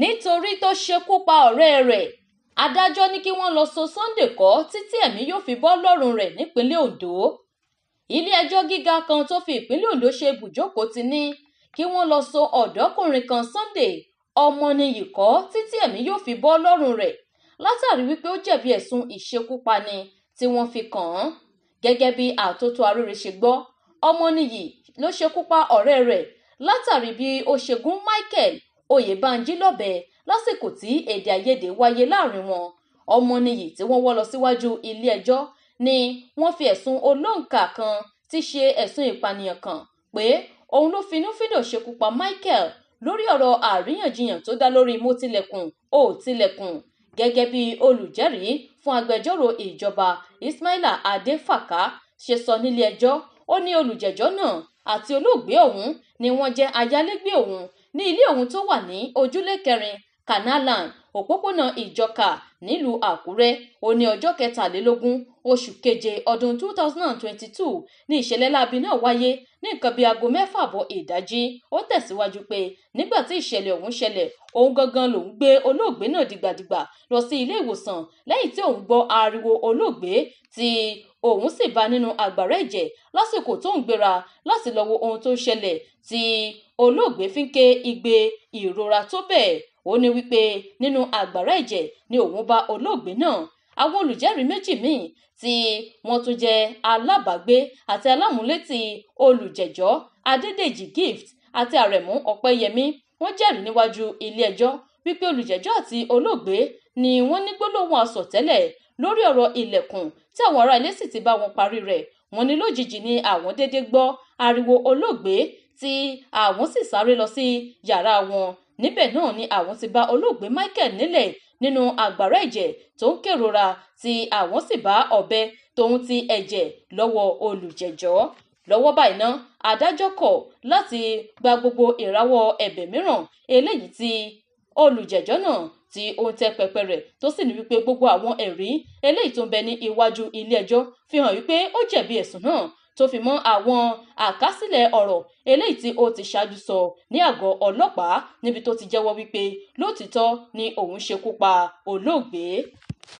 nítorí tó ṣekú pa ọ̀rẹ́ rẹ̀. Adájọ́ ní kí wọ́n lọ so Sunday kọ́ títí ẹ̀mí yóò fi bọ́ lọ́rùn rẹ̀ nípínlẹ̀ Ondo. Ilé-ẹjọ́ gíga kan tó fi ìpínlẹ̀ Ondo ṣe ibùjókòó ti ní kí wọ́n lọ so ọ̀dọ́kùnrin kan Sunday Ọmọnìyí kọ́ títí ẹ̀mí yóò fi bọ́ lọ́rùn rẹ̀ látàrí wípé ó jẹ̀bi ẹ̀sùn ìṣekúpani tí wọ́n fi kàn án. Gẹ́gẹ́ bí àtótó arére ṣe gbọ́, Ọmọnìyí ló ṣekú pa ọ̀rẹ́ rẹ̀ látàrí bí ó ṣe gún Michael Oyèbánjí lọ́bẹ lásìkò tí èdè àìyedè wáyé láàrin wọn. Ọmọnìyí tí wọ́n wọ́ lọ síwájú ilé-ẹjọ́ ni wọ́n fi ẹ̀sùn olóǹkà kan tí ṣe ẹ̀sùn ìpànìyàn kàn pé òun ló finúfíndọ̀ ṣekú pa Michael lórí ọ̀rọ̀ àríyànjiyàn tó dá lórí mo tilẹ̀kùn ó tilẹ̀kùn. Gẹ́gẹ́ bí olùjẹ́rìí fún agbẹjọ́rò ìjọba Ismaila Adefaka ṣe sọ nílé ẹjọ́, ó ní olùjẹ́jọ́ náà àti olóògbé ọ̀hún ni wọ́n jẹ́ ayálégbé òun ní ilé òun tó wà ní ojúlé 4 Canaanland òpópónà Ìjọka nílùú Àkúrẹ́. Ó ní ọjọ́ 23 oṣù keje ọdún 2022 ní ìṣẹ̀lẹ̀ láabi náà wáyé ní nǹkan bíi aago 6:00 ìdájí. Ó tẹ̀síwájú pé nígbà tí ìṣẹ̀lẹ̀ ọ̀hún ṣẹlẹ̀, òun gangan lòún gbé olóògbé náà dìgbàdìgbà lọ sí ilé ìwòsàn lẹ́yìn tí òun gbọ́ ariwo olóògbé tí òun sì bá nínú àgbàrá ẹ̀jẹ̀ lásìkò tó ń gbéra láti lọ wo ohun tó ń ṣẹlẹ̀ tí olóògbé fi ń ké igbe ìrora tó bẹ́ẹ̀. Ó ní wípé nínú àgbàrá ẹ̀jẹ̀ ni òun bá olóògbé náà. Àwọn olùjẹ́rìí méjì míì tí wọ́n tún jẹ́ alábàágbé àti alámúlétì olùjẹ́jọ́ Adédèjì Gift àti Àrẹ̀mú Ọpẹ́yẹmí wọ́n jẹ́rìí níwájú ilé-ẹjọ́ wípé olùjẹ́jọ́ àti olóògbé ni wọ́n ní gbólóhùn àsọtẹ́lẹ̀ lórí ọ̀rọ̀ ilẹ̀kùn tí àwọn ará ilé sì ti bá wọn parí rẹ̀. Wọ́n ní lójijì ni àwọn dédé gbọ́ ariwo olóògbé tí àwọn sì sáré lọ sí yàrá wọn. Níbẹ̀ náà ni àwọn ti bá olóògbé Michael nílẹ̀ nínú àgbàrá ẹ̀jẹ̀ tó ń kérora tí àwọn sì bá ọ̀bẹ tóun ti ẹ̀jẹ̀ lọ́wọ́ olùjẹ́jọ́. Lọ́wọ́ báyìí ná, adájọ́ kọ̀ láti gba gbogbo ìrawọ́ ẹ̀bẹ̀ mìíràn eléyìí tí olùjẹ́jọ́ náà tí ó ń tẹ́ pẹpẹ rẹ̀ tó sì ní wípé gbogbo àwọn ẹ̀rí eléyìí tó ń bẹ ní iwájú ilé-ẹjọ́ fi hàn wípé ó jẹ̀bi ẹ̀sùn náà tó fi mọ́ àwọn àkásílẹ̀ ọ̀rọ̀ eléyìí tí ó ti ṣáájú sọ ní àgọ́ ọlọ́pàá níbi tó ti jẹ́wọ́ wípé lótìítọ́ ni òun ṣekú pa olóògbé.